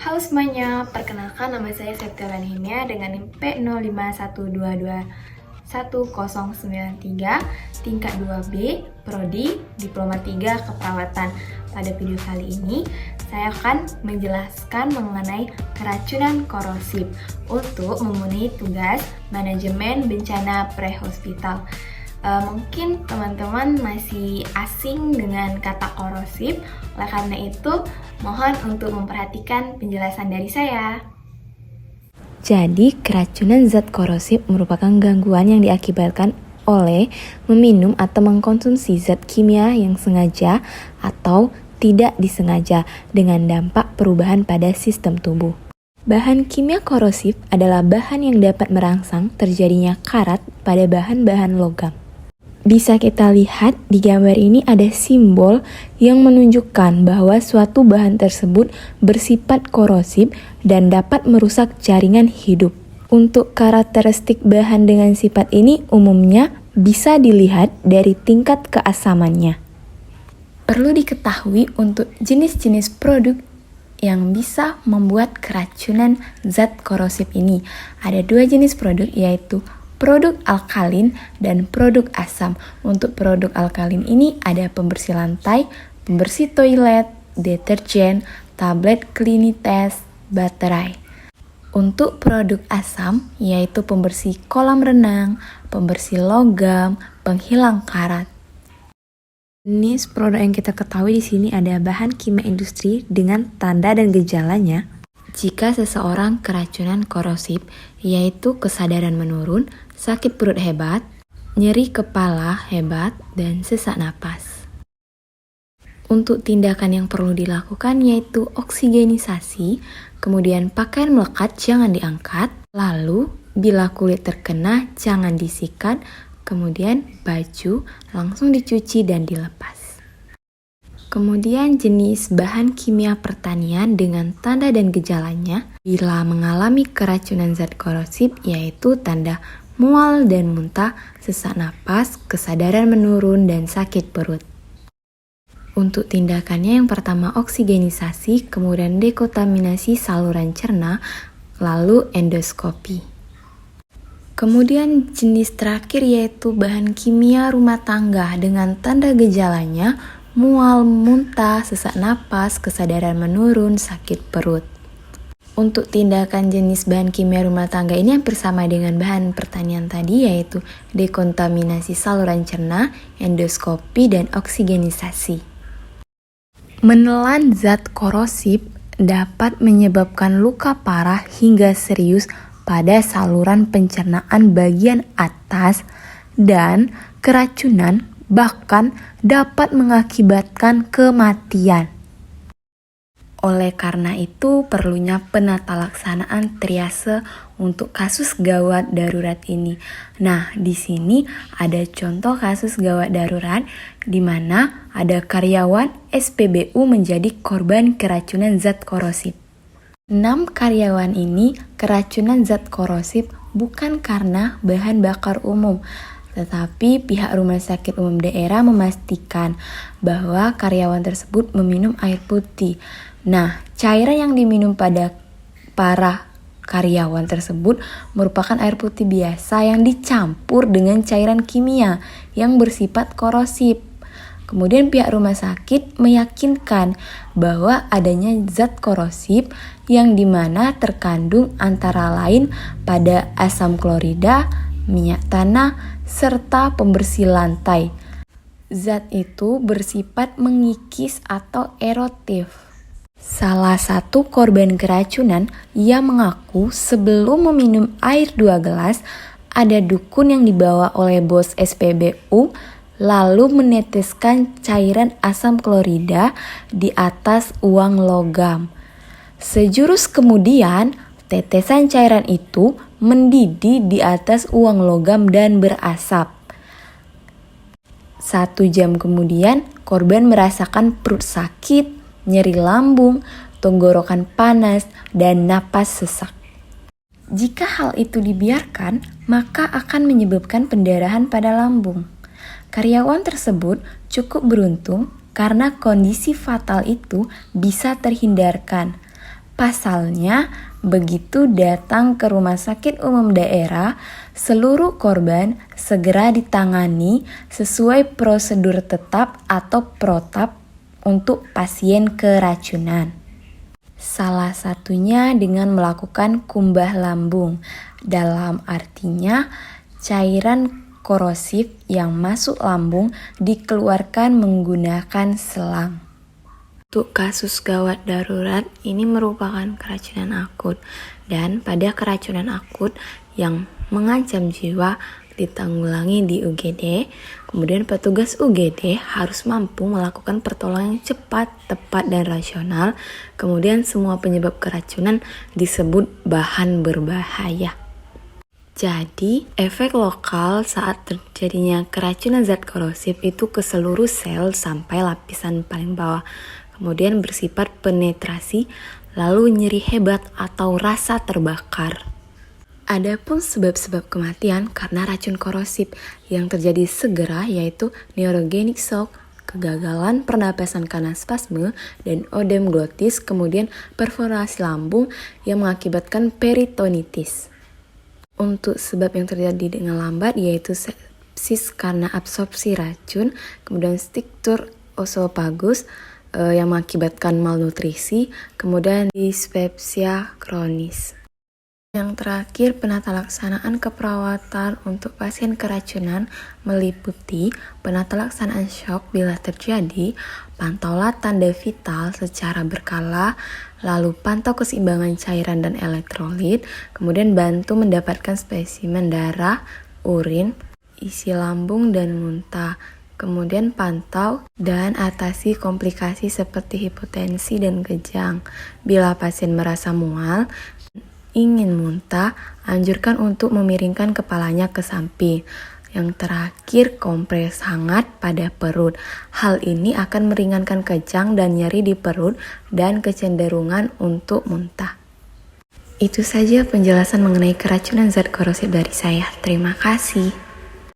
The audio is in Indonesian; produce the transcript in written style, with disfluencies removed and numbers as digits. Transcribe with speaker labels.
Speaker 1: Halo semuanya, perkenalkan nama saya Septian Himya dengan NIM P0512211093, tingkat 2B, Prodi, Diploma 3 Keperawatan. Pada video kali ini, saya akan menjelaskan mengenai keracunan korosif untuk memenuhi tugas manajemen bencana pre-hospital. Mungkin teman-teman masih asing dengan kata korosif, oleh karena itu mohon untuk memperhatikan penjelasan dari saya.
Speaker 2: Jadi, keracunan zat korosif merupakan gangguan yang diakibatkan oleh meminum atau mengkonsumsi zat kimia yang sengaja atau tidak disengaja dengan dampak perubahan pada sistem tubuh. Bahan kimia korosif adalah bahan yang dapat merangsang terjadinya karat pada bahan-bahan logam. Bisa kita lihat di gambar ini ada simbol yang menunjukkan bahwa suatu bahan tersebut bersifat korosif dan dapat merusak jaringan hidup. Untuk karakteristik bahan dengan sifat ini umumnya bisa dilihat dari tingkat keasamannya. Perlu diketahui untuk jenis-jenis produk yang bisa membuat keracunan zat korosif ini. Ada dua jenis produk, yaitu produk alkalin dan produk asam. Untuk produk alkalin ini ada pembersih lantai, pembersih toilet, deterjen, tablet klinites, baterai. Untuk produk asam yaitu pembersih kolam renang, pembersih logam, penghilang karat. Jenis produk yang kita ketahui di sini ada bahan kimia industri dengan tanda dan gejalanya. Jika seseorang keracunan korosif, yaitu kesadaran menurun, sakit perut hebat, nyeri kepala hebat, dan sesak napas. Untuk tindakan yang perlu dilakukan yaitu oksigenisasi, kemudian pakaian melekat jangan diangkat, lalu bila kulit terkena jangan disikat, kemudian baju langsung dicuci dan dilepas. Kemudian jenis bahan kimia pertanian dengan tanda dan gejalanya bila mengalami keracunan zat korosif yaitu tanda mual dan muntah, sesak napas, kesadaran menurun, dan sakit perut. Untuk tindakannya yang pertama oksigenisasi, kemudian dekontaminasi saluran cerna, lalu endoskopi. Kemudian jenis terakhir yaitu bahan kimia rumah tangga dengan tanda gejalanya mual, muntah, sesak napas, kesadaran menurun, sakit perut. Untuk tindakan jenis bahan kimia rumah tangga ini hampir sama dengan bahan pertanian tadi, yaitu dekontaminasi saluran cerna, endoskopi, dan oksigenisasi. Menelan zat korosif dapat menyebabkan luka parah hingga serius pada saluran pencernaan bagian atas dan keracunan bahkan dapat mengakibatkan kematian. Oleh karena itu, perlunya penata laksanaan triase untuk kasus gawat darurat ini. Nah, di sini ada contoh kasus gawat darurat di mana ada karyawan SPBU menjadi korban keracunan zat korosif. 6 karyawan ini keracunan zat korosif bukan karena bahan bakar umum, tetapi pihak Rumah Sakit Umum Daerah memastikan bahwa karyawan tersebut meminum air putih. Nah, cairan yang diminum pada para karyawan tersebut merupakan air putih biasa yang dicampur dengan cairan kimia yang bersifat korosif. Kemudian pihak rumah sakit meyakinkan bahwa adanya zat korosif yang dimana terkandung antara lain pada asam klorida, minyak tanah, serta pembersih lantai. Zat itu bersifat mengikis atau erotif. Salah satu korban keracunan, ia mengaku sebelum meminum air 2 gelas, ada dukun yang dibawa oleh bos SPBU lalu meneteskan cairan asam klorida di atas uang logam. Sejurus kemudian, tetesan cairan itu mendidih di atas uang logam dan berasap. 1 jam kemudian, korban merasakan perut sakit, nyeri lambung, tenggorokan panas, dan napas sesak. Jika hal itu dibiarkan, maka akan menyebabkan pendarahan pada lambung. Karyawan tersebut cukup beruntung karena kondisi fatal itu bisa terhindarkan. Pasalnya, begitu datang ke rumah sakit umum daerah, seluruh korban segera ditangani sesuai prosedur tetap atau protap untuk pasien keracunan. Salah satunya dengan melakukan kumbah lambung, dalam artinya cairan korosif yang masuk lambung dikeluarkan menggunakan selang. Untuk kasus gawat darurat, ini merupakan keracunan akut, dan pada keracunan akut yang mengancam jiwa ditanggulangi di UGD, kemudian petugas UGD harus mampu melakukan pertolongan yang cepat, tepat, dan rasional. Kemudian semua penyebab keracunan disebut bahan berbahaya. Jadi, efek lokal saat terjadinya keracunan zat korosif itu ke seluruh sel sampai lapisan paling bawah. Kemudian bersifat penetrasi, lalu nyeri hebat atau rasa terbakar. Adapun sebab-sebab kematian karena racun korosif yang terjadi segera yaitu neurogenic shock, kegagalan pernapasan karena spasme, dan odem glotis, kemudian perforasi lambung yang mengakibatkan peritonitis. Untuk sebab yang terjadi dengan lambat yaitu sepsis karena absorpsi racun, kemudian struktur esophagus yang mengakibatkan malnutrisi, kemudian dispepsia kronis. Yang terakhir, penata laksanaan keperawatan untuk pasien keracunan meliputi penata laksanaan shock bila terjadi, pantaulah tanda vital secara berkala, lalu pantau keseimbangan cairan dan elektrolit, kemudian bantu mendapatkan spesimen darah, urin, isi lambung, dan muntah. Kemudian pantau dan atasi komplikasi seperti hipotensi dan kejang. Bila pasien merasa mual, ingin muntah, anjurkan untuk memiringkan kepalanya ke samping. Yang terakhir, kompres hangat pada perut. Hal ini akan meringankan kejang dan nyeri di perut dan kecenderungan untuk muntah. Itu saja penjelasan mengenai keracunan zat korosif dari saya. Terima kasih.